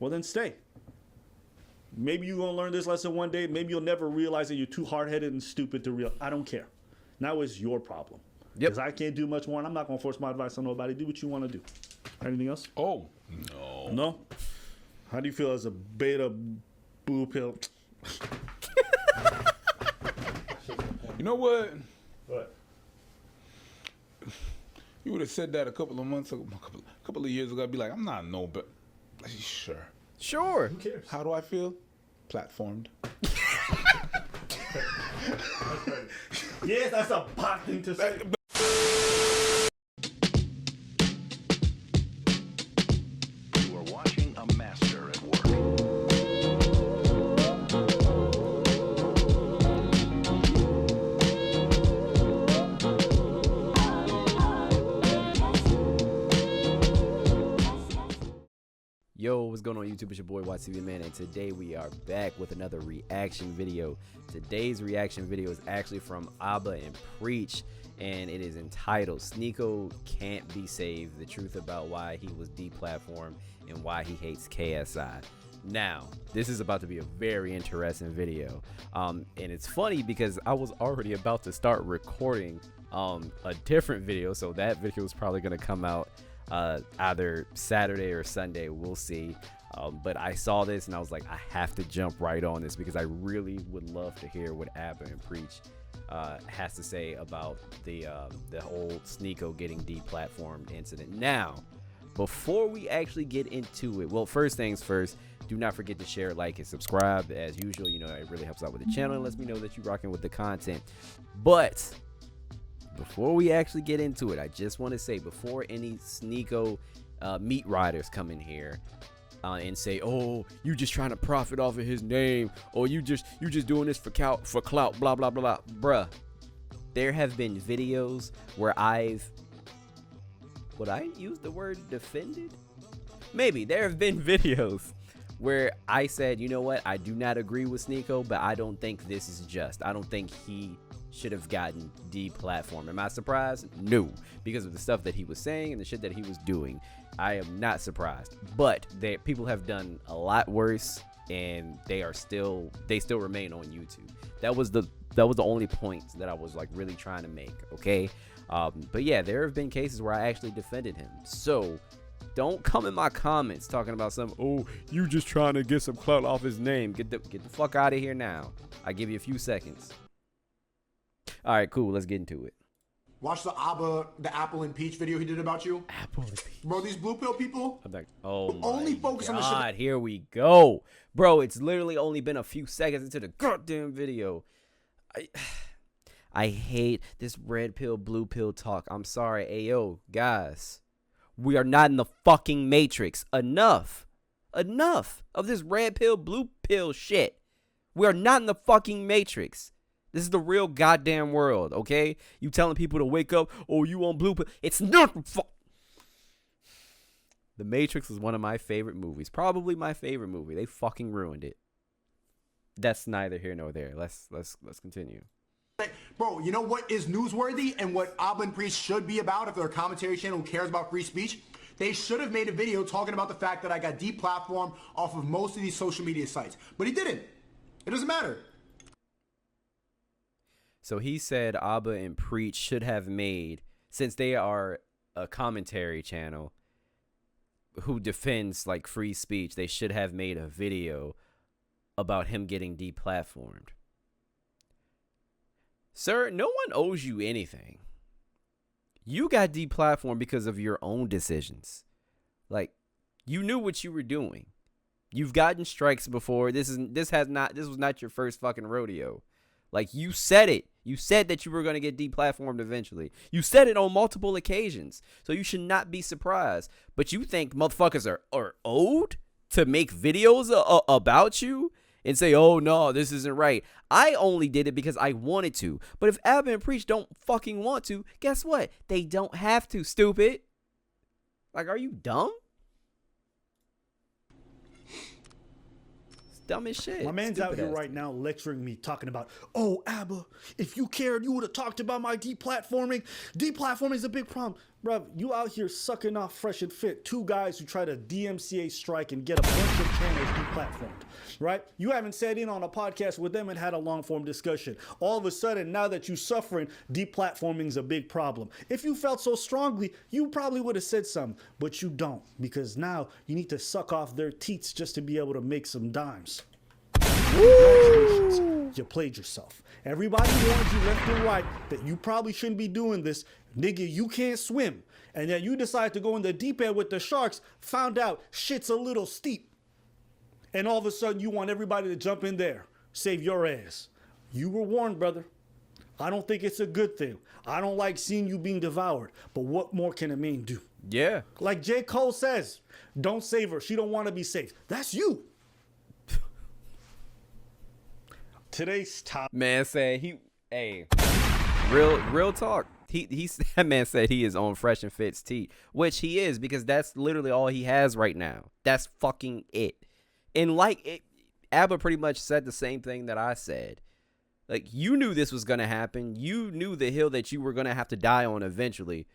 Well, then stay. Maybe you're going to learn this lesson one day. Maybe you'll never realize that you're too hard-headed and stupid to realize. I don't care. Now it's your problem. Because I can't do much more, and I'm not going to force my advice on nobody. Do what you want to do. Anything else? Oh, no. No? How do you feel as a beta blue pill? You know what? What? You would have said that a couple of months ago, a couple of years ago. I'd be like, I'm not no, but sure. Sure. Who cares? How do I feel? Platformed. Yes, that's a pot thing to say. You are watching a master at work. Yo, what's going on YouTube? It's your boy WattsTV, man, and today we are back with another reaction video. Today's reaction video is actually from Abba and Preach, and it is entitled SNEAKO Can't Be Saved, the truth about why he was deplatformed and why he hates KSI. Now, this is about to be a very interesting video, and it's funny because I was already about to start recording a different video, so that video is probably going to come out either Saturday or Sunday, we'll see. But I saw this and I was like, I have to jump right on this because I really would love to hear what Abba and Preach has to say about the whole SNEAKO getting deplatformed incident. Now, before we actually get into it, well, first things first, do not forget to share, like, and subscribe. As usual, you know, it really helps out with the channel and lets me know that you're rocking with the content. But before we actually get into it, I just want to say, before any SNEAKO meat riders come in here and say, oh, you just trying to profit off of his name, or you just doing this for clout, blah blah blah, bruh, there have been videos where would I use the word defended? Maybe. There have been videos where I said, you know what, I do not agree with SNEAKO, but I don't think this is just. I don't think he should have gotten deplatformed. Am I surprised? No, because of the stuff that he was saying and the shit that he was doing. I am not surprised, but people have done a lot worse, and they still remain on YouTube. That was the only point that I was like really trying to make. Okay, but yeah, there have been cases where I actually defended him. So don't come in my comments talking about some, oh, you just trying to get some clout off his name. Get the fuck out of here now. I give you a few seconds. All right, cool. Let's get into it. Watch the Apple and Peach video he did about you. Apple and Peach. Bro, these blue pill people. I'm like, oh my only focus on the shit. Here we go, bro. It's literally only been a few seconds into the goddamn video. I hate this red pill, blue pill talk. I'm sorry, ayo, guys. We are not in the fucking Matrix. Enough of this red pill, blue pill shit. We are not in the fucking Matrix. This is the real goddamn world, okay? You telling people to wake up, oh, you on blue pill. It's not The Matrix was one of my favorite movies. Probably my favorite movie. They fucking ruined it. That's neither here nor there. Let's continue. Bro, you know what is newsworthy and what Abba and Priest should be about if they're a commentary channel who cares about free speech? They should have made a video talking about the fact that I got deplatformed off of most of these social media sites. But he didn't. It doesn't matter. So he said Abba and Preach should have made, since they are a commentary channel who defends like free speech, they should have made a video about him getting deplatformed. Sir, no one owes you anything. You got deplatformed because of your own decisions. Like, you knew what you were doing. You've gotten strikes before. This was not your first fucking rodeo. Like, you said it. You said that you were going to get deplatformed eventually. You said it on multiple occasions. So you should not be surprised. But you think motherfuckers are owed to make videos about you and say, oh, no, this isn't right. I only did it because I wanted to. But if Abba and Preach don't fucking want to, guess what? They don't have to, stupid. Like, are you dumb? Dumb as shit. My man's out here right now lecturing me, talking about, oh, Abba, if you cared, you would have talked about my deplatforming. Deplatforming is a big problem. Bruh, you out here sucking off Fresh and Fit, two guys who try to DMCA strike and get a bunch of channels deplatformed, right? You haven't sat in on a podcast with them and had a long-form discussion. All of a sudden, now that you're suffering, deplatforming is a big problem. If you felt so strongly, you probably would have said something, but you don't, because now you need to suck off their teats just to be able to make some dimes. Congratulations, you played yourself. Everybody warned you left and right that you probably shouldn't be doing this. Nigga, you can't swim. And then you decide to go in the deep end with the sharks, found out shit's a little steep. And all of a sudden you want everybody to jump in there, save your ass. You were warned, brother. I don't think it's a good thing. I don't like seeing you being devoured. But what more can a man do? Yeah. Like J. Cole says, don't save her. She don't want to be saved. That's you. Today's top Man said real talk. That man said he is on Fresh and Fit's teat, which he is, because that's literally all he has right now. That's fucking it. And Abba pretty much said the same thing that I said. Like, you knew this was gonna happen. You knew the hill that you were gonna have to die on eventually,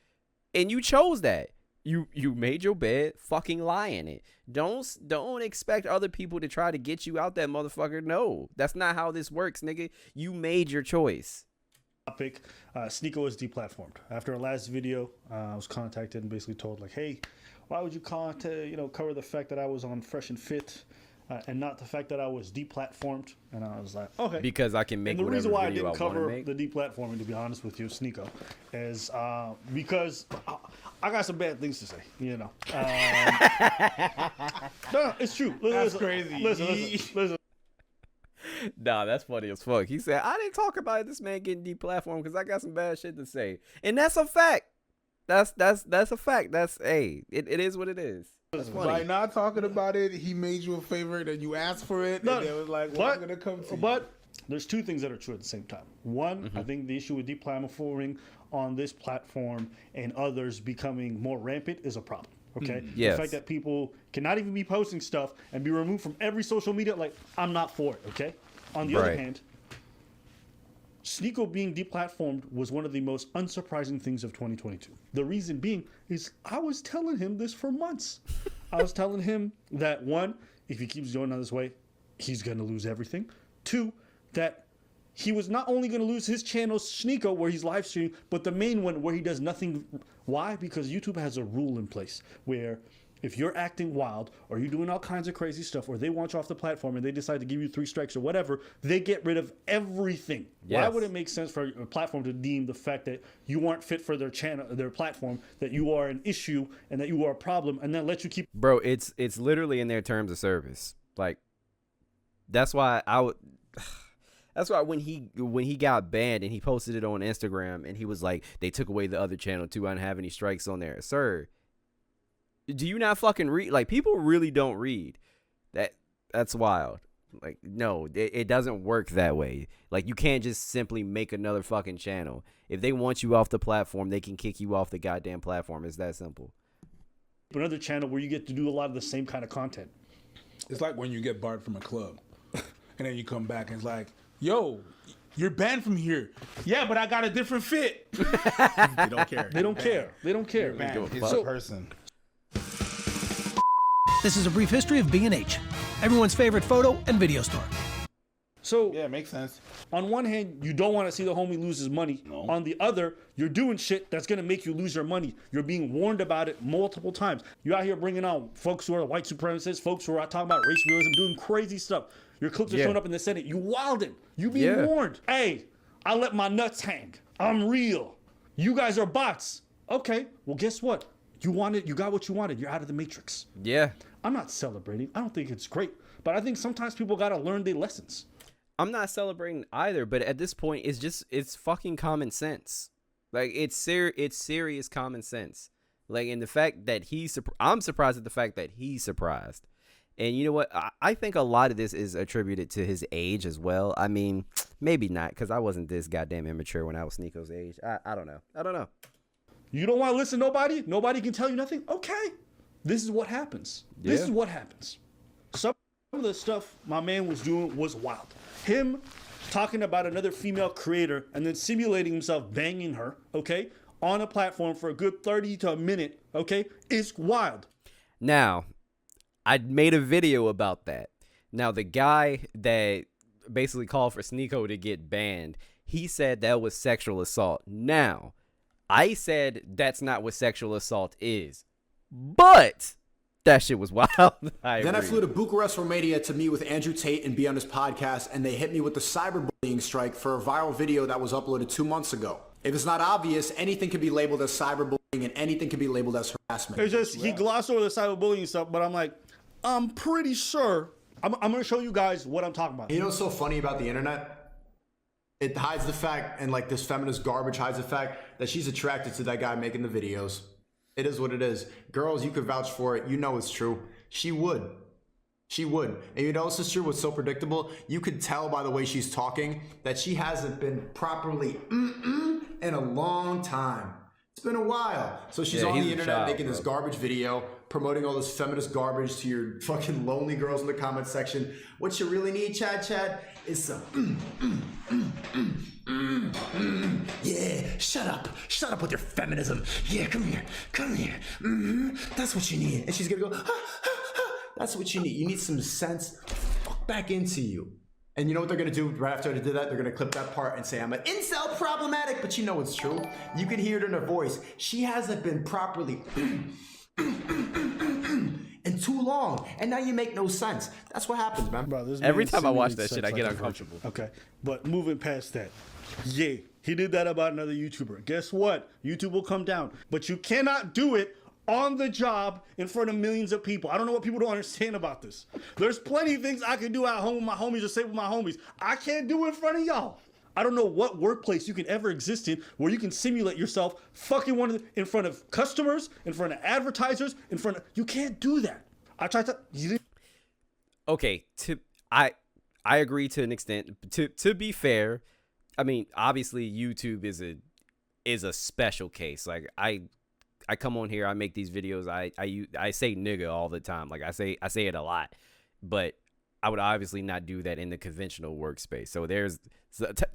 and you chose that. You made your bed, fucking lie in it. Don't expect other people to try to get you out that motherfucker. No, that's not how this works, nigga. You made your choice. topic, SNEAKO was deplatformed. After our last video, I was contacted and basically told, like, hey, why would you cover the fact that I was on Fresh and Fit and not the fact that I was deplatformed? And I was like, okay. Because I can make and the whatever reason why I video didn't I want to cover make. the deplatforming, to be honest with you, SNEAKO, is because I got some bad things to say, you know. No, it's true. That's crazy. Listen. Nah, that's funny as fuck. He said, I didn't talk about this man getting deplatformed because I got some bad shit to say. And that's a fact. That's a fact. It is what it is. That's funny. By not talking about it, he made you a favor that you asked for it, No, and it was like, well, I'm gonna come to you. But there's two things that are true at the same time. One, I think the issue with deplatforming on this platform and others becoming more rampant is a problem. Okay, Yes. The fact that people cannot even be posting stuff and be removed from every social media, like, I'm not for it. Okay. On the other Right. hand, SNEAKO being deplatformed was one of the most unsurprising things of 2022. The reason being is I was telling him this for months. I was telling him that, one, if he keeps going on this way, he's going to lose everything. Two, that he was not only going to lose his channel, SNEAKO, where he's live streaming, but the main one where he does nothing. Why? Because YouTube has a rule in place where if you're acting wild or you're doing all kinds of crazy stuff, or they want you off the platform and they decide to give you 3 strikes or whatever, they get rid of everything. Why Yes. would it make sense for a platform to deem the fact that you aren't fit for their channel, their platform, that you are an issue and that you are a problem, and then let you keep? Bro, it's literally in their terms of service. Like, that's why that's why when he got banned and he posted it on Instagram and he was like, they took away the other channel too. I didn't have any strikes on there. Sir, do you not fucking read? Like, people really don't read. That's wild. Like, no, it doesn't work that way. Like, you can't just simply make another fucking channel. If they want you off the platform, they can kick you off the goddamn platform. It's that simple. Another channel where you get to do a lot of the same kind of content. It's like when you get barred from a club, and then you come back and it's like, yo, you're banned from here. Yeah, but I got a different fit. They don't care. They don't care. They don't care. Man, he's a person. This is a brief history of B&H, everyone's favorite photo and video store. So Yeah, it makes sense. on one hand, you don't want to see the homie lose his money. No. On the other, you're doing shit that's going to make you lose your money. You're being warned about it multiple times. You're out here bringing on folks who are white supremacists, folks who are talking about race realism, doing crazy stuff. Your clips are Yeah. showing up in the Senate. You wildin'. You being warned. Hey, I let my nuts hang. I'm real. You guys are bots. Okay, well, guess what? You wanted, you got what you wanted. You're out of the matrix. Yeah. I'm not celebrating. I don't think it's great. But I think sometimes people got to learn their lessons. I'm not celebrating either, but at this point, it's fucking common sense. Like, it's serious common sense. Like, and the fact that I'm surprised at the fact that he's surprised. And you know what? I think a lot of this is attributed to his age as well. I mean, maybe not, because I wasn't this goddamn immature when I was SNEAKO's age. I don't know. You don't want to listen to nobody? Nobody can tell you nothing? Okay. This is what happens. This is what happens. Some of the stuff my man was doing was wild. Him talking about another female creator and then simulating himself banging her, okay, on a platform for a good 30 to a minute, okay, is wild. Now, I made a video about that. Now, the guy that basically called for SNEAKO to get banned, he said that was sexual assault. Now, I said that's not what sexual assault is. But that shit was wild. Then I flew to Bucharest, Romania to meet with Andrew Tate and be on his podcast, and they hit me with the cyberbullying strike for a viral video that was uploaded 2 months ago. If it's not obvious, anything can be labeled as cyberbullying and anything can be labeled as harassment. It's just, he glossed over the cyberbullying stuff, but I'm like, I'm pretty sure. I'm going to show you guys what I'm talking about. You know what's so funny about the internet? It hides the fact, and like this feminist garbage hides the fact that she's attracted to that guy making the videos. It is what it is. Girls, you could vouch for it. You know it's true. She would. She would. And you know this is true. What's so predictable? You could tell by the way she's talking that she hasn't been properly in a long time. It's been a while. So she's on the internet making this garbage video, promoting all this feminist garbage to your fucking lonely girls in the comment section. What you really need, Chad, is some yeah, shut up with your feminism. Yeah, come here. That's what you need. And she's gonna go, that's what you need. You need some sense back into you. And you know what they're gonna do right after I did that? They're gonna clip that part and say I'm an incel problematic, but you know it's true. You can hear it in her voice. She hasn't been properly in too long, and now you make no sense. That's what happens, man. Bro, every time I watch that shit, I get uncomfortable. Okay, but moving past that, yeah, he did that about another YouTuber. Guess what? YouTube will come down, but you cannot do it on the job in front of millions of people. I don't know what people don't understand about this. There's plenty of things I can do at home with my homies or say with my homies. I can't do it in front of y'all. I don't know what workplace you can ever exist in where you can simulate yourself fucking in front of customers, in front of advertisers, you can't do that. I tried to. You didn't. Okay, I agree to an extent. To be fair, I mean, obviously YouTube is a special case. Like I come on here, I make these videos. I say nigga all the time. Like I say it a lot, but I would obviously not do that in the conventional workspace. So there's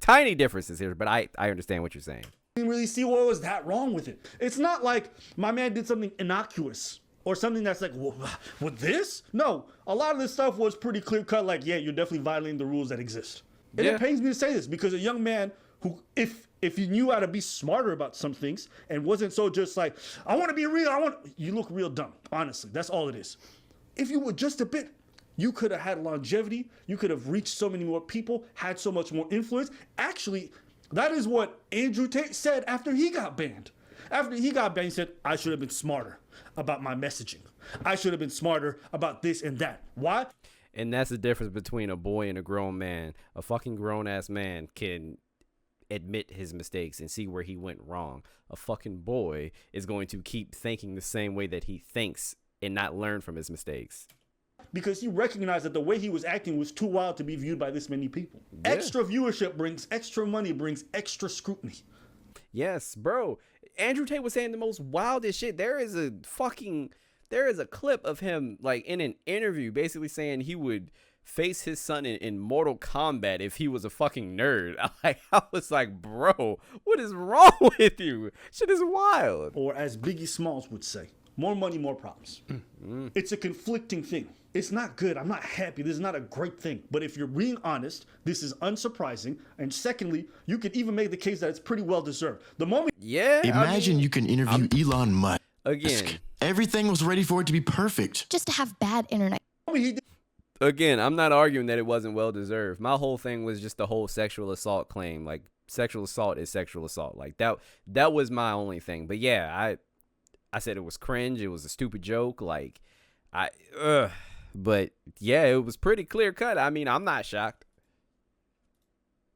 tiny differences here, but I understand what you're saying. I didn't really see what was that wrong with it. It's not like my man did something innocuous or something that's like, well, with this? No, a lot of this stuff was pretty clear cut. Like, yeah, you're definitely violating the rules that exist. And it pains me to say this because a young man who, if he knew how to be smarter about some things and wasn't so just like, I want to be real, you look real dumb. Honestly, that's all it is. If you were just a bit, you could have had longevity. You could have reached so many more people, had so much more influence. Actually, that is what Andrew Tate said after he got banned. After he got banned, he said, I should have been smarter about my messaging. I should have been smarter about this and that. Why? And that's the difference between a boy and a grown man. A fucking grown-ass man can admit his mistakes and see where he went wrong. A fucking boy is going to keep thinking the same way that he thinks and not learn from his mistakes. Because he recognized that the way he was acting was too wild to be viewed by this many people. Yeah. Extra viewership brings extra money, brings extra scrutiny. Yes, bro. Andrew Tate was saying the most wildest shit. There is a clip of him like in an interview basically saying he would face his son in Mortal Kombat if he was a fucking nerd. I was like, bro, what is wrong with you? Shit is wild. Or as Biggie Smalls would say, more money, more problems. It's a conflicting thing. It's not good. I'm not happy. This is not a great thing. But if you're being honest, this is unsurprising. And secondly, you could even make the case that it's pretty well deserved. The moment. Yeah. Imagine you can interview Elon Musk. Again. Everything was ready for it to be perfect. Just to have bad internet. Again, I'm not arguing that it wasn't well deserved. My whole thing was just the whole sexual assault claim. Like, sexual assault is sexual assault. Like, that was my only thing. But yeah, I said it was cringe. It was a stupid joke. Like, but yeah, it was pretty clear cut. I mean, I'm not shocked.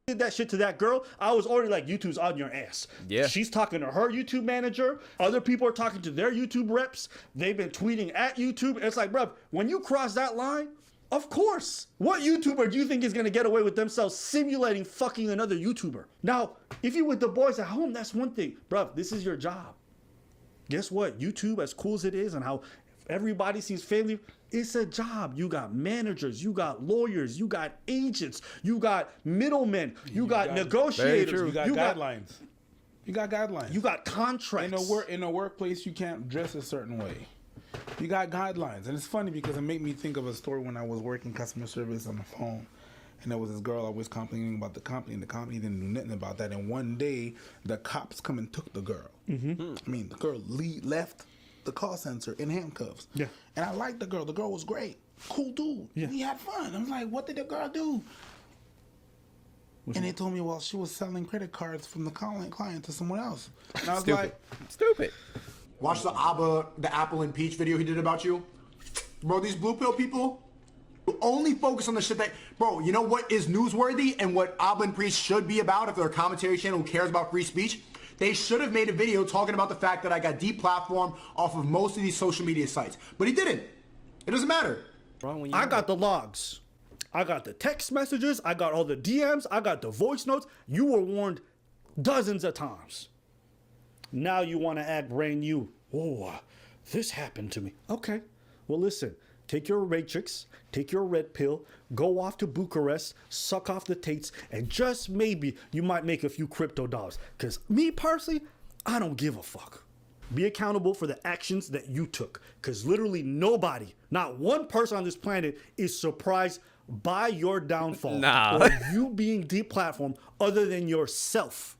Did that shit to that girl, I was already like, YouTube's on your ass. Yeah. She's talking to her YouTube manager. Other people are talking to their YouTube reps. They've been tweeting at YouTube. It's like, bruv, when you cross that line, of course. What YouTuber do you think is going to get away with themselves simulating fucking another YouTuber? Now, if you with the boys at home, that's one thing. Bruv, this is your job. Guess what? YouTube, as cool as it is and how everybody seems family, it's a job. You got managers, you got lawyers, you got agents, you got middlemen, you got negotiators. You got guidelines. You got guidelines. You got contracts. In a workplace, you can't dress a certain way. You got guidelines. And it's funny because it made me think of a story when I was working customer service on the phone. And there was this girl always complaining about the company, and the company didn't do nothing about that. And one day, the cops come and took the girl. I mean, the girl left the call center in handcuffs. Yeah. And I liked the girl. The girl was great. Cool dude. Yeah. We had fun. I was like, what did the girl do? And they told me, well, she was selling credit cards from the client to someone else. And I was like, Stupid. Watch the Apple and Peach video he did about you. Bro, these blue pill people only focus on the shit that, bro, you know what is newsworthy and what Abba and Priest should be about if they're a commentary channel who cares about free speech? They should have made a video talking about the fact that I got deplatformed off of most of these social media sites. But he didn't. It doesn't matter. I got the logs. I got the text messages. I got all the DMs. I got the voice notes. You were warned dozens of times. Now you want to act brand new. Oh, this happened to me. Okay. Well, listen. Take your matrix, take your red pill, go off to Bucharest, suck off the tates, and just maybe you might make a few crypto dollars. Because me personally, I don't give a fuck. Be accountable for the actions that you took. Because literally nobody, not one person on this planet is surprised by your downfall or you being deplatformed other than yourself.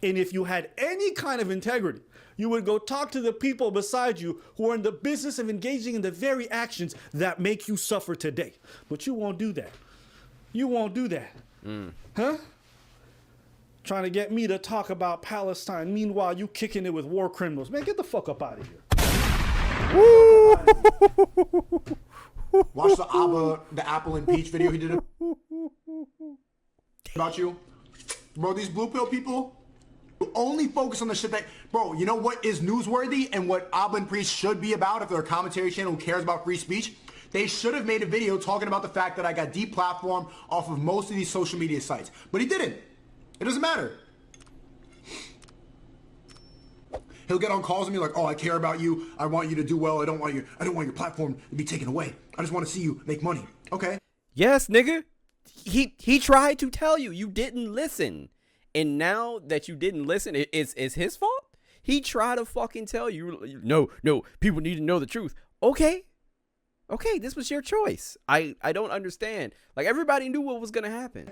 And if you had any kind of integrity, you would go talk to the people beside you who are in the business of engaging in the very actions that make you suffer today. But you won't do that. You won't do that. Huh? Trying to get me to talk about Palestine. Meanwhile, you kicking it with war criminals. Man, get the fuck up out of here. Watch the Apple and Peach video he did about you. Bro, these blue pill people only focus on the shit that, bro, you know what is newsworthy and what Abba and Priest should be about if they're a commentary channel who cares about free speech? They should have made a video talking about the fact that I got deplatformed off of most of these social media sites. But he didn't. It doesn't matter. He'll get on calls and be like, oh, I care about you. I want you to do well. I don't want your platform to be taken away. I just want to see you make money. Okay. Yes, nigga. He tried to tell you. You didn't listen. And now that you didn't listen, it's his fault? He tried to fucking tell you, no, people need to know the truth. Okay, this was your choice. I don't understand. Like, everybody knew what was going to happen.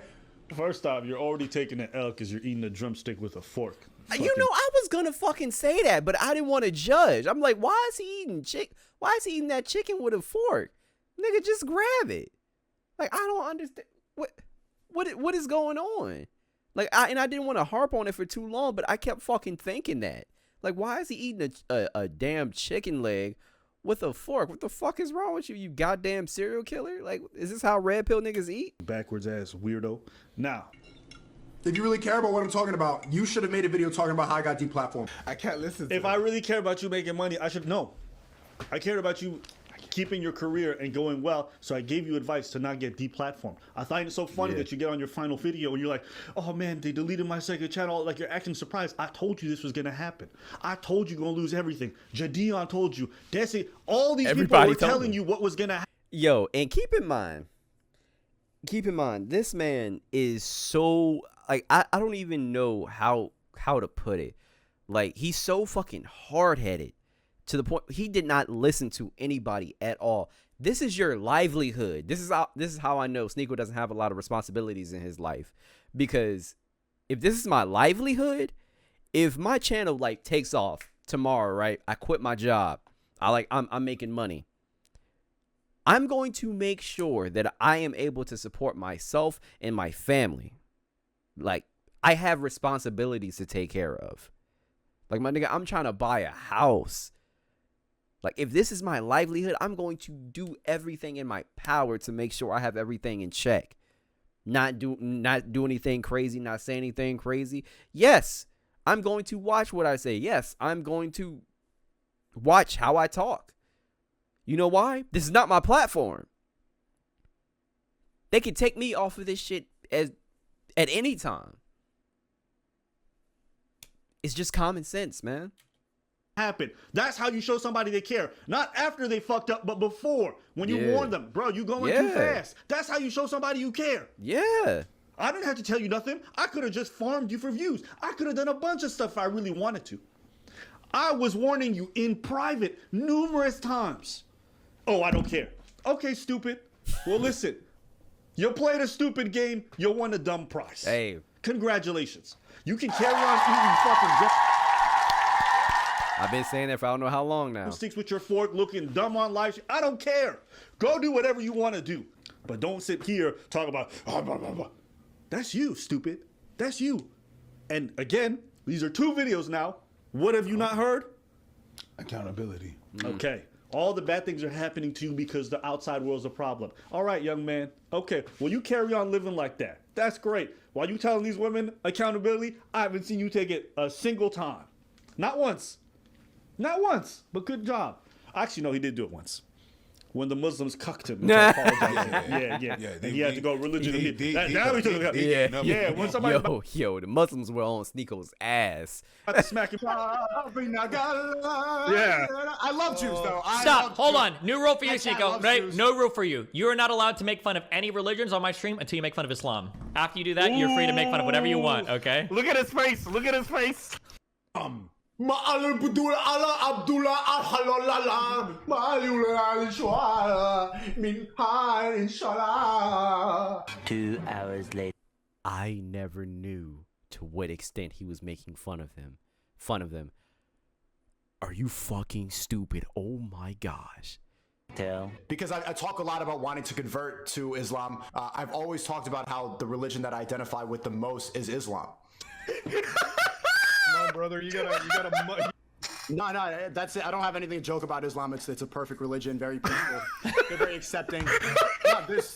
First off, you're already taking an L because you're eating a drumstick with a fork. You know, I was going to fucking say that, but I didn't want to judge. I'm like, why is he eating that chicken with a fork? Nigga, just grab it. Like, I don't understand. What is going on? Like, I didn't want to harp on it for too long, but I kept fucking thinking that. Like, why is he eating a damn chicken leg with a fork? What the fuck is wrong with you, you goddamn serial killer? Like, is this how red pill niggas eat? Backwards ass weirdo. Now, if you really care about what I'm talking about, you should have made a video talking about how I got deplatformed. I can't listen to if that. I really care about you making money, I should know. I cared about you keeping your career and going well, so I gave you advice to not get deplatformed. I find it so funny that you get on your final video and you're like, oh man, they deleted my second channel. Like, you're acting surprised. I told you this was going to happen. I told you you're going to lose everything. Jadion told you. Desi, all these people were telling you what was going to happen. Yo, and keep in mind, this man is so, like, I don't even know how to put it. Like, he's so fucking hard-headed. To the point, he did not listen to anybody at all. This is your livelihood. This is how I know SNEAKO doesn't have a lot of responsibilities in his life. Because if this is my livelihood, if my channel like takes off tomorrow, right? I quit my job. I'm making money. I'm going to make sure that I am able to support myself and my family. Like, I have responsibilities to take care of. Like, my nigga, I'm trying to buy a house. Like, if this is my livelihood, I'm going to do everything in my power to make sure I have everything in check. Not do anything crazy, not say anything crazy. Yes, I'm going to watch what I say. Yes, I'm going to watch how I talk. You know why? This is not my platform. They can take me off of this shit at any time. It's just common sense, man. Happen. That's how you show somebody they care. Not after they fucked up, but before. When you warn them, bro, you going too fast. That's how you show somebody you care. Yeah. I didn't have to tell you nothing. I could have just farmed you for views. I could have done a bunch of stuff if I really wanted to. I was warning you in private numerous times. Oh, I don't care. Okay, stupid. Well, listen. You played a stupid game. You won a dumb prize. Hey. Congratulations. You can carry on eating fucking I've been saying that for I don't know how long now. sticks with your fork looking dumb on live. I don't care. Go do whatever you want to do. But don't sit here talk about, blah, blah, blah. That's you, stupid. That's you. And again, these are 2 videos now. What have you not heard? Accountability. Okay. All the bad things are happening to you because the outside world's a problem. All right, young man. Okay. Well, you carry on living like that. That's great. While you telling these women accountability, I haven't seen you take it a single time. Not once. Not once. But good job. Actually, no, he did do it once. When the Muslims cucked him. Nah. Yeah. And he had to go religion. Now he took it. Yeah. When somebody Yo, the Muslims were on SNEAKO's ass. about to smack him. Yeah. I love Jews, though. Stop. Hold on. New rule for you, Hashtag SNEAKO. love Right? Jews. No rule for you. You are not allowed to make fun of any religions on my stream until you make fun of Islam. After you do that, you're free to make fun of whatever you want, okay? Look at his face. Look at his face. Two hours later. I never knew to what extent he was making fun of them. Are you fucking stupid? Oh my gosh. Because I talk a lot about wanting to convert to Islam. I've always talked about how the religion that I identify with the most is Islam. Come on, brother. You gotta. No, that's it. I don't have anything to joke about Islam. It's a perfect religion, very peaceful. They're very accepting.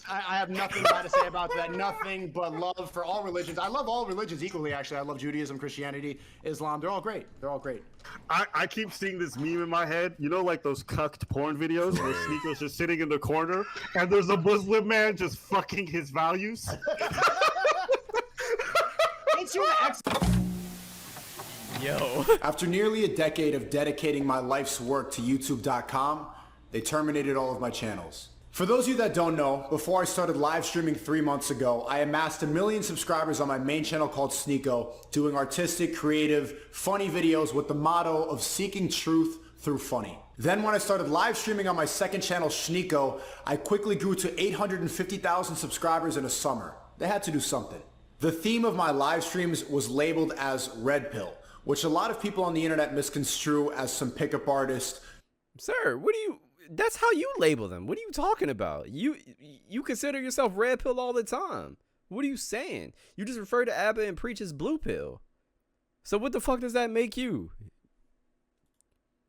I have nothing bad to say about that. Nothing but love for all religions. I love all religions equally, actually. I love Judaism, Christianity, Islam. They're all great. They're all great. I keep seeing this meme in my head. You know, like those cucked porn videos where SNEAKO's just sitting in the corner and there's a Muslim man just fucking his values. Ain't you Yo. After nearly a decade of dedicating my life's work to YouTube.com, they terminated all of my channels. For those of you that don't know, before I started live streaming 3 months ago, I amassed 1 million subscribers on my main channel called SNEAKO, doing artistic, creative, funny videos with the motto of seeking truth through funny. Then when I started live streaming on my second channel, SNEAKO, I quickly grew to 850,000 subscribers in a summer. They had to do something. The theme of my live streams was labeled as Red Pill, which a lot of people on the internet misconstrue as some pickup artist. Sir, that's how you label them. What are you talking about? You consider yourself red pill all the time. What are you saying? You just refer to Abba and Preach as blue pill. So what the fuck does that make you?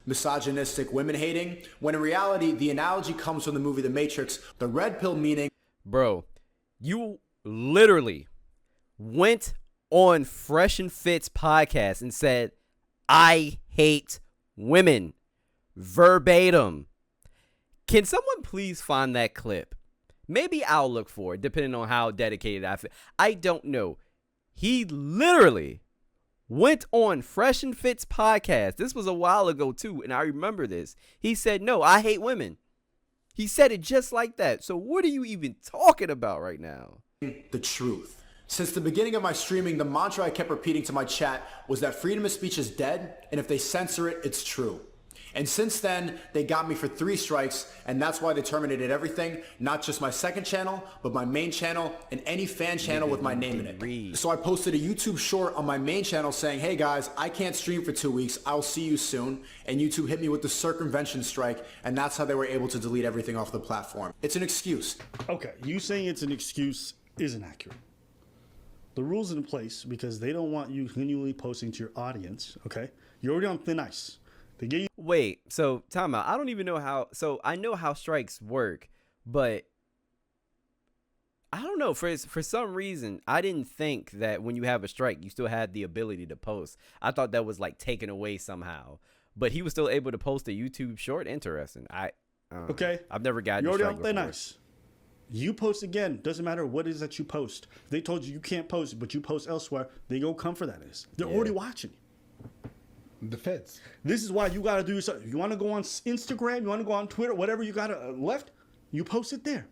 Misogynistic, women hating, when in reality, the analogy comes from the movie The Matrix, the red pill meaning. Bro, you literally went on Fresh and Fit's podcast and said, I hate women. Verbatim. Can someone please find that clip? Maybe I'll look for it, depending on how dedicated I feel. I don't know. He literally went on Fresh and Fit's podcast. This was a while ago, too, and I remember this. He said, no, I hate women. He said it just like that. So what are you even talking about right now? The truth. Since the beginning of my streaming, the mantra I kept repeating to my chat was that freedom of speech is dead, and if they censor it, it's true. And since then, they got me for 3 strikes, and that's why they terminated everything, not just my second channel, but my main channel and any fan channel with my name in it. So I posted a YouTube short on my main channel saying, hey guys, I can't stream for 2 weeks, I'll see you soon. And YouTube hit me with the circumvention strike, and that's how they were able to delete everything off the platform. It's an excuse. Okay, you saying it's an excuse isn't accurate. The rules in place because they don't want you continually posting to your audience, okay? You're already on thin ice. They gave you. Wait, so time out. I don't even know how. So I know how strikes work, but I don't know. For some reason, I didn't think that when you have a strike, you still had the ability to post. I thought that was like taken away somehow. But he was still able to post a YouTube short. Interesting. Okay. I've never gotten. You're already strike on thin before. ice. You post again. Doesn't matter what it is that you post. If they told you can't post, but you post elsewhere, they go come for that is. They're already watching you. The feds. This is why you got to do something. You want to go on Instagram, you want to go on Twitter, whatever you got left, you post it there.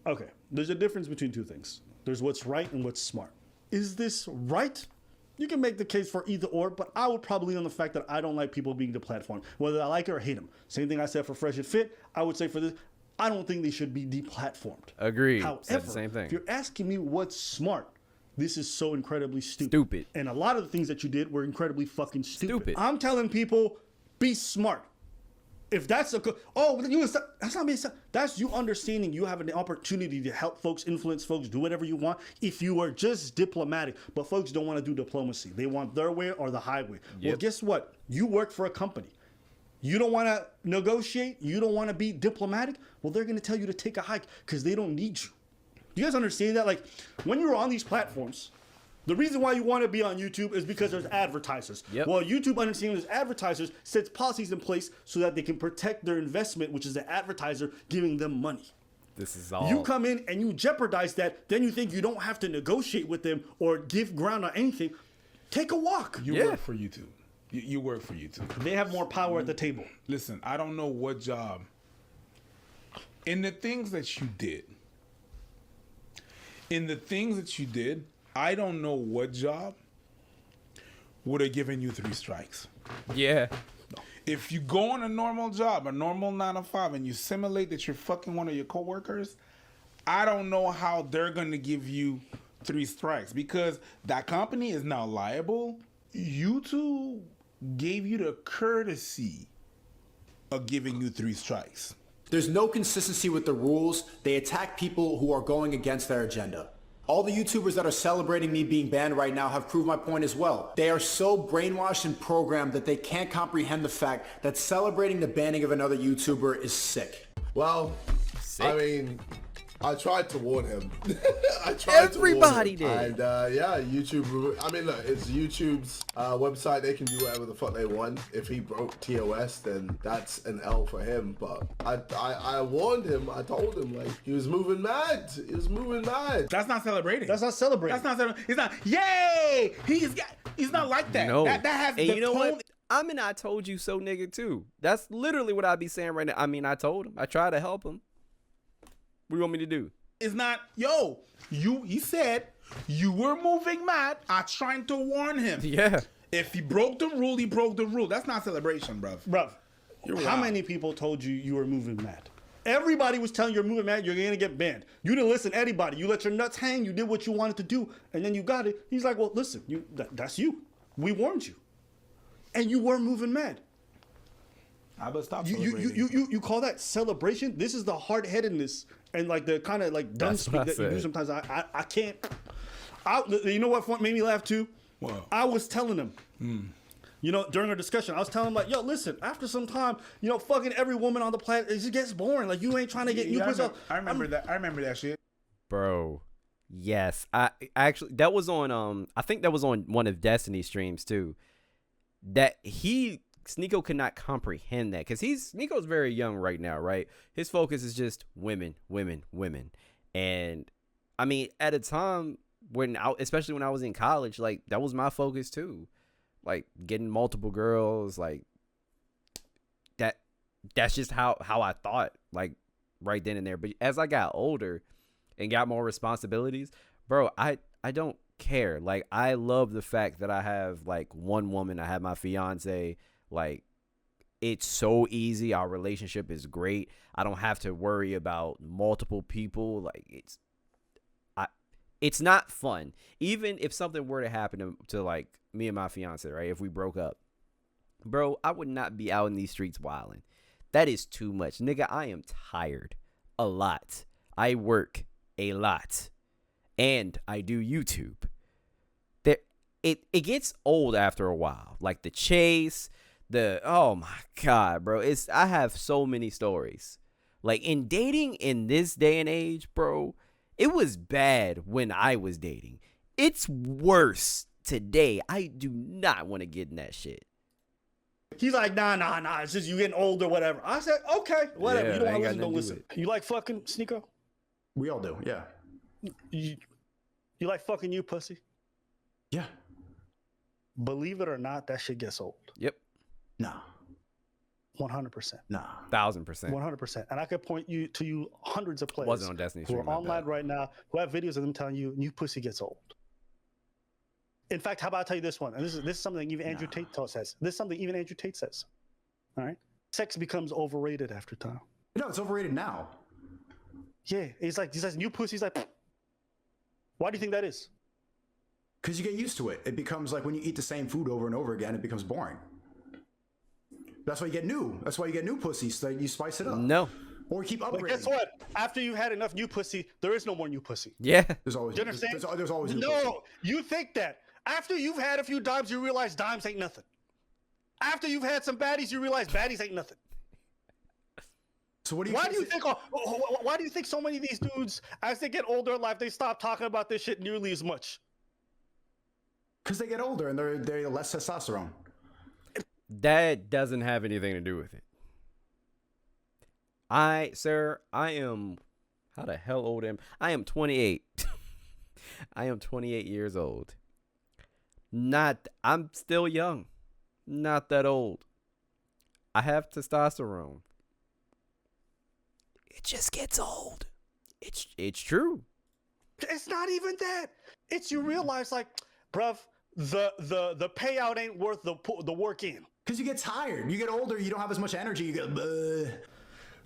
Okay, there's a difference between two things. There's what's right and what's smart. Is this right? You can make the case for either or, but I would probably on the fact that I don't like people being deplatformed, whether I like it or hate them. Same thing I said for Fresh and Fit. I would say for this, I don't think they should be deplatformed. Agreed. However, Said the same thing. if you're asking me what's smart, this is so incredibly stupid. Stupid. And a lot of the things that you did were incredibly fucking stupid. Stupid. I'm telling people, be smart. If that's that's not being, that's you understanding you have an opportunity to help folks, influence folks, do whatever you want. If you are just diplomatic, but folks don't want to do diplomacy, they want their way or the highway. Well, guess what? You work for a company. You don't want to negotiate. You don't want to be diplomatic. Well, they're going to tell you to take a hike because they don't need you. Do you guys understand that? Like when you're on these platforms, the reason why you want to be on YouTube is because there's advertisers. Yep. Well, YouTube, understanding there's advertisers, sets policies in place so that they can protect their investment, which is the advertiser giving them money. This is all. You come in and you jeopardize that, then you think you don't have to negotiate with them or give ground on anything. Take a walk. You work for YouTube. You work for YouTube. They have more power at the table. Listen, I don't know what job. In the things that you did, I don't know what job would have given you 3 strikes. Yeah. If you go on a normal job, a normal 9 to 5, and you simulate that you're fucking one of your coworkers, I don't know how they're going to give you 3 strikes because that company is now liable. YouTube gave you the courtesy of giving you 3 strikes. There's no consistency with the rules. They attack people who are going against their agenda. All the YouTubers that are celebrating me being banned right now have proved my point as well. They are so brainwashed and programmed that they can't comprehend the fact that celebrating the banning of another YouTuber is sick. Well, I mean, I tried to warn him. Everybody did. And yeah, YouTube. I mean, look, it's YouTube's website. They can do whatever the fuck they want. If he broke TOS, then that's an L for him. But I warned him. I told him like he was moving mad. He was moving mad. That's not celebrating. That's not celebrating. That's not celebrating. He's not. Yay! He's not like that. No. That has. And the you know tone. what? I'm an I told you so nigga too. That's literally what I'd be saying right now. I mean, I told him. I tried to help him. What do you want me to do? It's not, he said you were moving mad. I'm trying to warn him. Yeah. If he broke the rule, he broke the rule. That's not celebration, bruv. How many people told you you were moving mad? Everybody was telling you you're moving mad, you're going to get banned. You didn't listen to anybody. You let your nuts hang, you did what you wanted to do, and then you got it. He's like, well, listen, that's you. We warned you. And you were moving mad. I but stop you call that celebration? This is the hard-headedness and like the kind of like dumb speak that you do sometimes. I can't. You know what made me laugh too? What? I was telling him, you know, during our discussion, I was telling him like, yo, listen, after some time, you know, fucking every woman on the planet, it just gets boring. Like you ain't trying to get new pussy. I remember that shit. Bro. Yes. I actually that was on I think that was on one of Destiny's streams too. That SNEAKO could not comprehend that because SNEAKO's very young right now, right? His focus is just women. And I mean, at a time especially when I was in college, like that was my focus too. Like getting multiple girls, like that's just how I thought, like right then and there. But as I got older and got more responsibilities, bro, I don't care. Like I love the fact that I have like one woman. I have my fiance. Like it's so easy. Our relationship is great. I don't have to worry about multiple people. Like it's not fun. Even if something were to happen to like me and my fiance, right? If we broke up, bro, I would not be out in these streets wilding. That is too much. Nigga, I am tired a lot. I work a lot. And I do YouTube. It gets old after a while. Like the chase, oh my God, bro. I have so many stories. Like in dating in this day and age, bro, it was bad when I was dating. It's worse today. I do not want to get in that shit. He's like, nah. It's just you getting old or whatever. I said, okay, whatever. Yeah, you don't want to ain't got listen, don't nothing to listen. You like fucking SNEAKO? We all do, yeah. You like fucking you, pussy? Yeah. Believe it or not, that shit gets old. Yep. No. 100%. Nah. 1000%. 100%. And I could point you to hundreds of players Wasn't on Destiny's who are stream, my online bad. right now who have videos of them telling you new pussy gets old. In fact, how about I tell you this one? And this is something even Andrew Tate says. This is something even Andrew Tate says. All right? Sex becomes overrated after time. No, it's overrated now. Yeah. He says new pussy. He's like, why do you think that is? Because you get used to it. It becomes like when you eat the same food over and over again, it becomes boring. That's why you get new. That's why you get new pussies. So you spice it up. No. Or keep upgrading. But guess what? After you've had enough new pussy, there is no more new pussy. Yeah. There's always. Do you understand? There's always new no. pussy. You think that after you've had a few dimes, you realize dimes ain't nothing. After you've had some baddies, you realize baddies ain't nothing. So what do you? Why do you think so many of these dudes, as they get older in life, they stop talking about this shit nearly as much? Because they get older and they're less testosterone. That doesn't have anything to do with it. I am, how the hell old am I? I am 28. I am 28 years old. I'm still young. Not that old. I have testosterone. It just gets old. It's true. It's not even that. It's you realize like, bruv, the payout ain't worth the work in. Because you get tired. You get older. You don't have as much energy. You get. Bleh.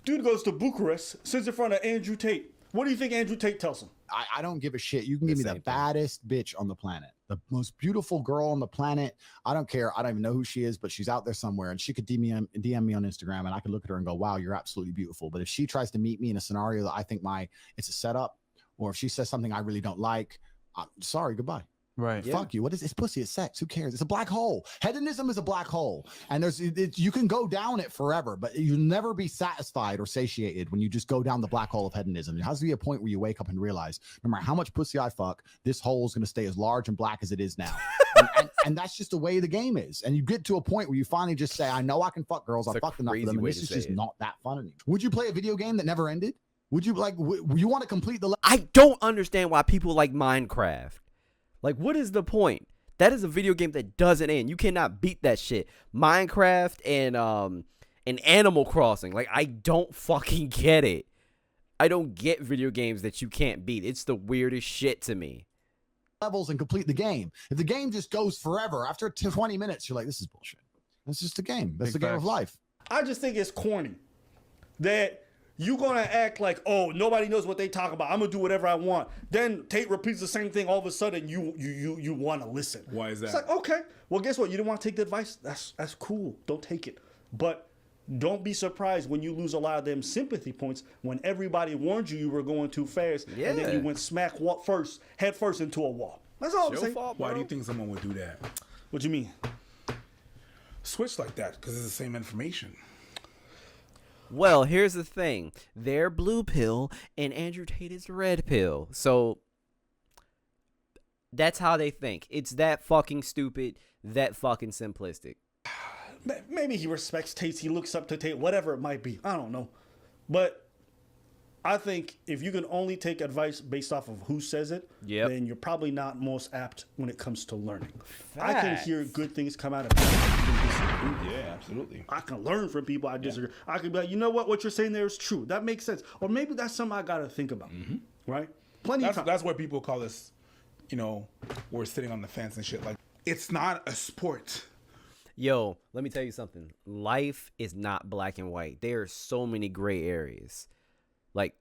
Dude goes to Bucharest, sits in front of Andrew Tate. What do you think Andrew Tate tells him? I don't give a shit. You can give me the baddest bitch on the planet, the most beautiful girl on the planet. I don't care. I don't even know who she is, but she's out there somewhere, and she could DM me on Instagram, and I could look at her and go, "Wow, you're absolutely beautiful." But if she tries to meet me in a scenario that I think it's a setup, or if she says something I really don't like, I'm sorry, goodbye. Right. Fuck you. What is it's pussy? It's sex. Who cares? It's a black hole. Hedonism is a black hole, and you can go down it forever, but you'll never be satisfied or satiated when you just go down the black hole of hedonism. There has to be a point where you wake up and realize, no matter how much pussy I fuck, this hole is going to stay as large and black as it is now. and that's just the way the game is. And you get to a point where you finally just say, I know I can fuck girls. I fucked enough of them, and this is just not that fun anymore. Would you play a video game that never ended? Would you you want to complete the? I don't understand why people like Minecraft. Like, what is the point? That is a video game that doesn't end. You cannot beat that shit. Minecraft and Animal Crossing. Like, I don't fucking get it. I don't get video games that you can't beat. It's the weirdest shit to me. Levels and complete the game. If the game just goes forever, after 20 minutes, you're like, this is bullshit. That's just a game. That's the game of life. I just think it's corny that you're gonna act like, oh, nobody knows what they talk about. I'm gonna do whatever I want. Then Tate repeats the same thing. All of a sudden, you want to listen. Why is that? It's like, okay, well, guess what? You didn't want to take the advice. That's cool. Don't take it. But don't be surprised when you lose a lot of them sympathy points when everybody warned you were going too fast, and then you went head first into a wall. That's all I'm saying. Why do you think someone would do that? What do you mean? Switch like that because it's the same information. Well, here's the thing. They're blue pill and Andrew Tate is red pill. So that's how they think. It's that fucking stupid, that fucking simplistic. Maybe he respects Tate. He looks up to Tate, whatever it might be. I don't know. But I think if you can only take advice based off of who says it, then you're probably not most apt when it comes to learning. I can hear good things come out of people. Yeah, absolutely. I can learn from people I disagree. I can be like, you know what you're saying there is true. That makes sense. Or maybe that's something I got to think about. Right? Plenty of time. That's why people call us, we're sitting on the fence and shit. Like, it's not a sport. Yo, let me tell you something. Life is not black and white. There are so many gray areas. Like,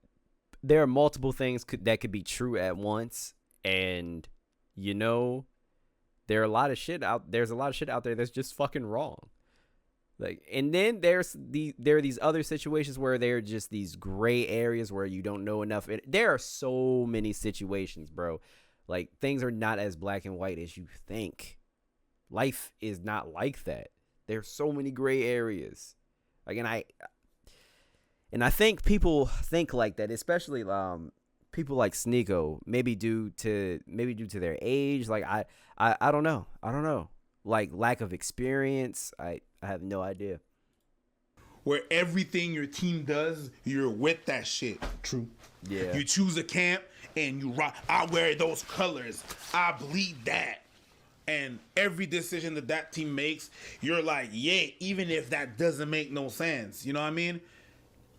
there are multiple things that could be true at once, and there's a lot of shit out there that's just fucking wrong. Like, and then there are these other situations where there are just these gray areas where you don't know enough. There are so many situations, bro. Like, things are not as black and white as you think. Life is not like that. There's so many gray areas. Like, and I think people think like that, especially people like SNEAKO, maybe due to their age. Like, I don't know. Like, lack of experience. I have no idea. Where everything your team does, you're with that shit. True. Yeah. You choose a camp and you rock. I wear those colors. I bleed that. and every decision that team makes, you're like, yeah, even if that doesn't make no sense. You know what I mean?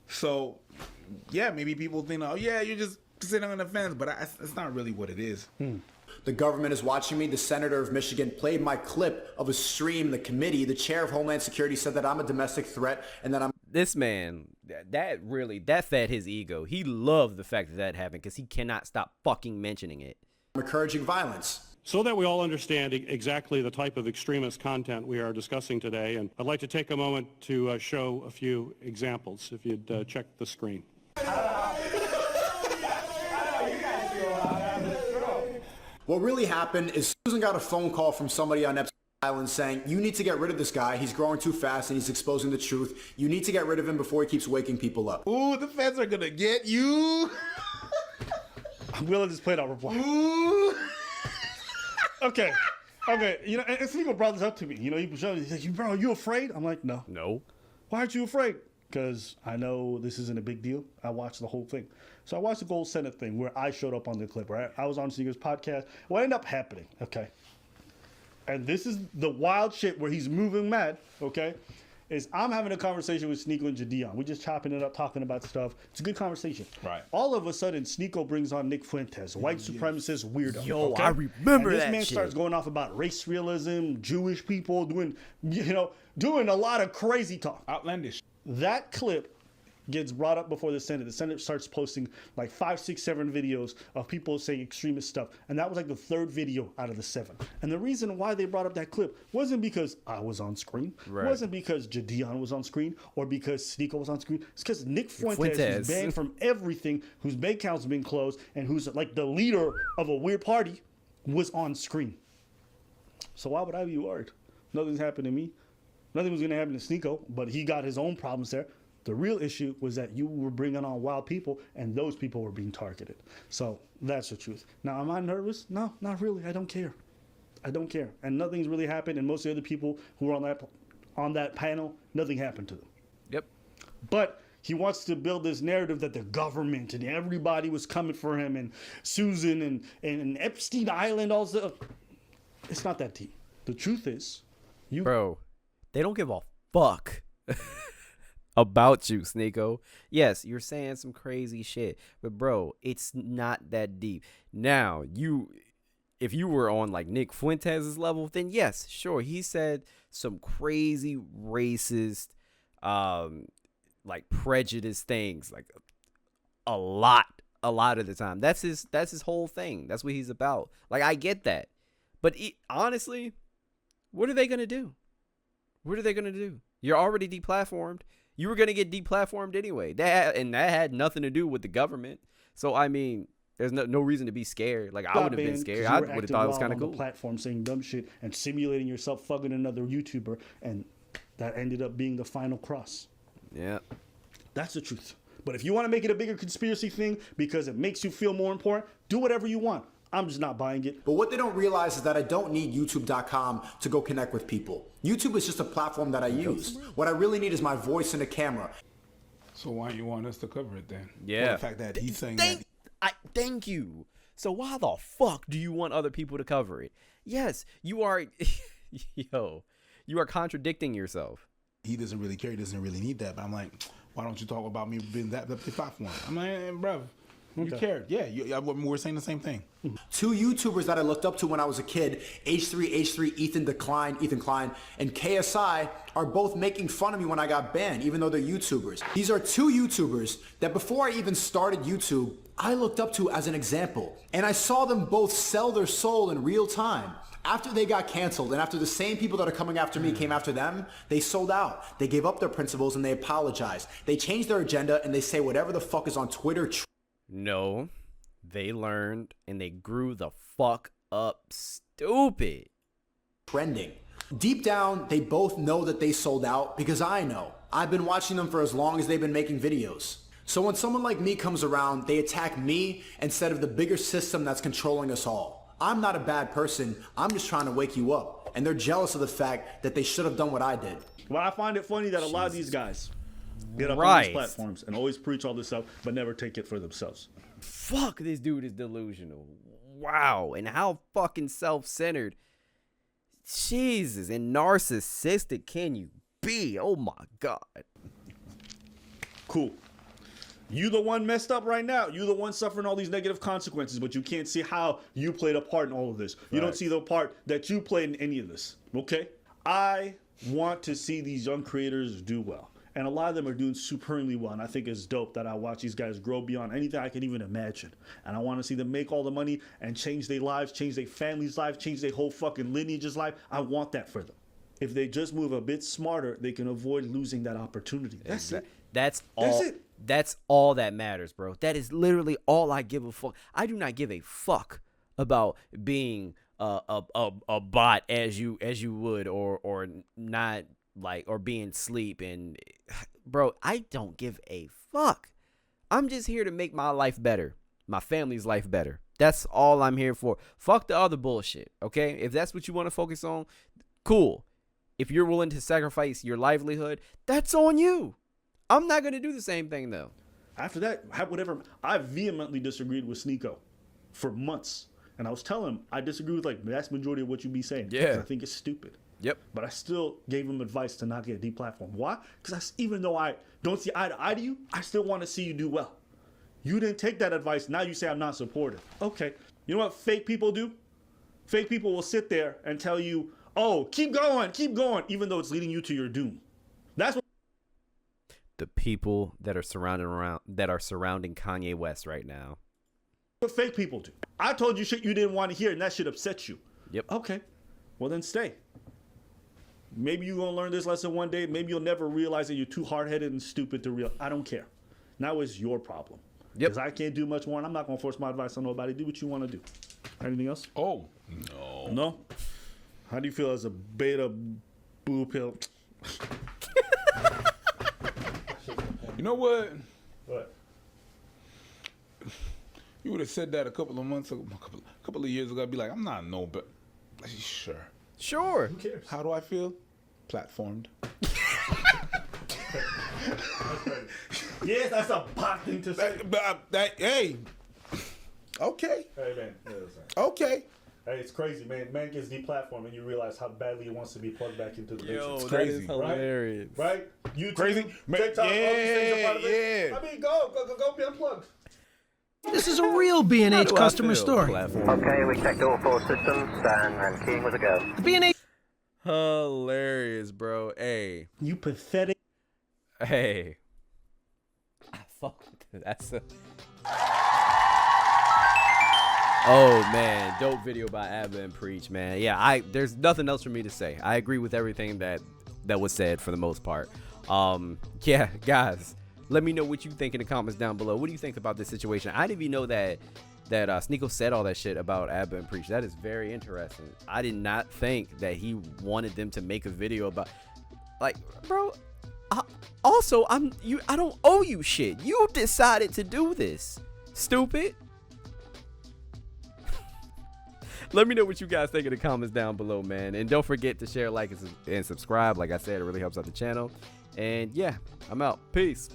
So, yeah, maybe people think, oh, yeah, you're just sitting on the fence, but it's not really what it is. The government is watching me. The senator of Michigan played my clip of a stream in the committee. The chair of Homeland Security said that I'm a domestic threat and that I'm... This man, that fed his ego. He loved the fact that happened because he cannot stop fucking mentioning it. encouraging violence. So that we all understand exactly the type of extremist content we are discussing today, and I'd like to take a moment to show a few examples, if you'd check the screen. What really happened is Susan got a phone call from somebody on Epstein Island saying, you need to get rid of this guy. He's growing too fast and he's exposing the truth. You need to get rid of him before he keeps waking people up. Ooh, the feds are gonna get you. I'm willing to just play that reply. Ooh. Okay. You know, and SNEAKO brought this up to me. You know, he's like, bro, are you afraid? I'm like, no. No. Why aren't you afraid? Because I know this isn't a big deal. I watched the whole thing. So I watched the Gold Senate thing where I showed up on the clip, right? I was on SNEAKO's podcast. What ended up happening, okay? And this is the wild shit where he's moving mad, okay? Is I'm having a conversation with SNEAKO and Jadion. We're just chopping it up, talking about stuff. It's a good conversation. Right. All of a sudden, SNEAKO brings on Nick Fuentes, white supremacist weirdo. Yo, okay? I remember and that this man shit. starts going off about race realism, Jewish people, doing a lot of crazy talk. Outlandish. That clip gets brought up before the Senate. The Senate starts posting like 5, 6, 7 videos of people saying extremist stuff. And that was like the 3rd video out of the 7. And the reason why they brought up that clip wasn't because I was on screen. Right. Wasn't because Jadion was on screen or because SNEAKO was on screen. It's because Nick Fuentes, who's banned from everything, whose bank account's been closed, and who's like the leader of a weird party, was on screen. So why would I be worried? Nothing's happened to me. Nothing was going to happen to SNEAKO, but he got his own problems there. The real issue was that you were bringing on wild people, and those people were being targeted. So that's the truth. Now, am I nervous? No, not really. I don't care. I don't care. And nothing's really happened, and most of the other people who were on that panel, nothing happened to them. Yep. But he wants to build this narrative that the government and everybody was coming for him, and Susan and Epstein Island, all stuff. It's not that deep. The truth is, Bro, they don't give a fuck about you, SNEAKO. Yes, you're saying some crazy shit, but bro, it's not that deep. Now, if you were on like Nick Fuentes' level, then yes, sure, he said some crazy racist, like prejudice things, like a lot of the time. That's his whole thing. That's what he's about. Like, I get that, but honestly, what are they gonna do? What are they gonna do? You're already deplatformed. You were gonna get deplatformed anyway. That had nothing to do with the government. So I mean, there's no reason to be scared. Like, I would have been scared. I would have thought it was kind of cool. On the platform saying dumb shit and simulating yourself fucking another YouTuber, and that ended up being the final cross. Yeah, that's the truth. But if you want to make it a bigger conspiracy thing because it makes you feel more important, do whatever you want. I'm just not buying it. But what they don't realize is that I don't need YouTube.com to go connect with people. YouTube is just a platform that I use. What I really need is my voice and a camera. So why you want us to cover it then? Yeah. Well, the fact that he's saying that. Thank you. So why the fuck do you want other people to cover it? Yes, you are. You are contradicting yourself. He doesn't really care. He doesn't really need that. But I'm like, why don't you talk about me being that the platform? I'm like, bro. You cared. Yeah, we're saying the same thing. 2 YouTubers that I looked up to when I was a kid, H3, Ethan Klein, and KSI, are both making fun of me when I got banned, even though they're YouTubers. These are 2 YouTubers that before I even started YouTube, I looked up to as an example. And I saw them both sell their soul in real time. After they got canceled, and after the same people that are coming after me came after them, they sold out. They gave up their principles and they apologized. They changed their agenda and they say whatever the fuck is on Twitter. No, they learned and they grew the fuck up stupid. Trending. Deep down, they both know that they sold out because I know. I've been watching them for as long as they've been making videos. So when someone like me comes around, they attack me instead of the bigger system that's controlling us all. I'm not a bad person. I'm just trying to wake you up. And they're jealous of the fact that they should have done what I did. Well, I find it funny that a lot of these guys get up on these platforms and always preach all this stuff, but never take it for themselves. Fuck, this dude is delusional. Wow, and how fucking self-centered Jesus, and narcissistic can you be? Oh my God. Cool. You the one messed up right now. You the one suffering all these negative consequences, but you can't see how you played a part in all of this. You don't see the part that you played in any of this. Okay? I want to see these young creators do well. And a lot of them are doing supremely well. And I think it's dope that I watch these guys grow beyond anything I can even imagine. And I want to see them make all the money and change their lives, change their family's life, change their whole fucking lineage's life. I want that for them. If they just move a bit smarter, they can avoid losing that opportunity. That's it. That's all that matters, bro. That is literally all I give a fuck. I do not give a fuck about being a bot as you would or not, like, or being sleep. And bro, I don't give a fuck. I'm just here to make my life better, my family's life better. That's all I'm here for. Fuck the other bullshit, okay? If that's what you want to focus on, cool. If you're willing to sacrifice your livelihood, that's on you. I'm not going to do the same thing, though. After that, have whatever. I vehemently disagreed with SNEAKO for months. And I was telling him I disagree with like the vast majority of what you be saying. Yeah. I think it's stupid. Yep. But I still gave him advice to not get deplatformed. Why? Because even though I don't see eye to eye to you, I still want to see you do well. You didn't take that advice. Now you say I'm not supportive. Okay. You know what fake people do? Fake people will sit there and tell you, oh, keep going, even though it's leading you to your doom. That's what the people that are surrounding Kanye West right now. What fake people do. I told you shit you didn't want to hear, and that shit upset you. Yep. Okay. Well, then stay. Maybe you're going to learn this lesson one day. Maybe you'll never realize that you're too hard-headed and stupid to realize. I don't care. Now it's your problem. Yep. Because I can't do much more, and I'm not going to force my advice on nobody. Do what you want to do. Anything else? Oh, no. No? How do you feel as a beta boo pill? You know what? What? You would have said that a couple of months ago, a couple of years ago. I'd be like, I'm not no, but sure. Sure. Who cares? How do I feel? Platformed. Yes, that's a bot thing to say. Hey. Okay. Hey, man. Listen. Okay. Hey, it's crazy, man. Man gets deplatformed and you realize how badly he wants to be plugged back into the business. It's crazy. That is hilarious. Right? YouTube, Crazy. TikTok, all these things are part of it. Yeah. I mean, go be unplugged. This is a real B&H customer story. Okay, we checked all 4 systems and keying was a go. The B&H. Hilarious, bro. Hey. You pathetic. Hey. Fuck. That's a... Oh man, dope video by Abba and Preach, man. Yeah, there's nothing else for me to say. I agree with everything that was said for the most part. Yeah, guys, let me know what you think in the comments down below. What do you think about this situation? I didn't even know that SNEAKO said all that shit about Abba and Preach. That is very interesting. I did not think that he wanted them to make a video about, like, bro. Also, I don't owe you shit. You decided to do this, stupid. Let me know what you guys think in the comments down below, man. And don't forget to share, like, and subscribe. Like I said, it really helps out the channel. And yeah, I'm out. Peace.